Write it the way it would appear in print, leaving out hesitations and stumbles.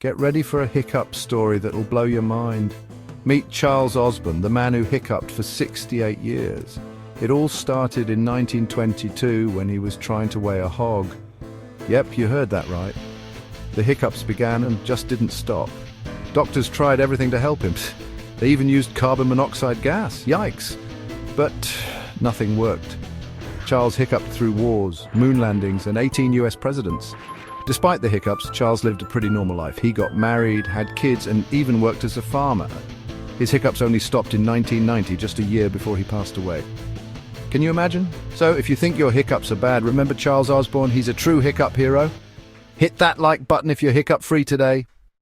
Get ready for a hiccup story that'll blow your mind. Meet Charles Osborne, the man who hiccuped for 68 years. It all started in 1922 when he was trying to weigh a hog. Yep, you heard that right. The hiccups began and just didn't stop. Doctors tried everything to help him. They even used carbon monoxide gas. Yikes! But nothing worked. Charles hiccuped through wars, moon landings, and 18 US presidents. Despite the hiccups, Charles lived a pretty normal life. He got married, had kids, and even worked as a farmer. His hiccups only stopped in 1990, just a year before he passed away. Can you imagine? So if you think your hiccups are bad, remember Charles Osborne. He's a true hiccup hero. Hit that like button if you're hiccup free today.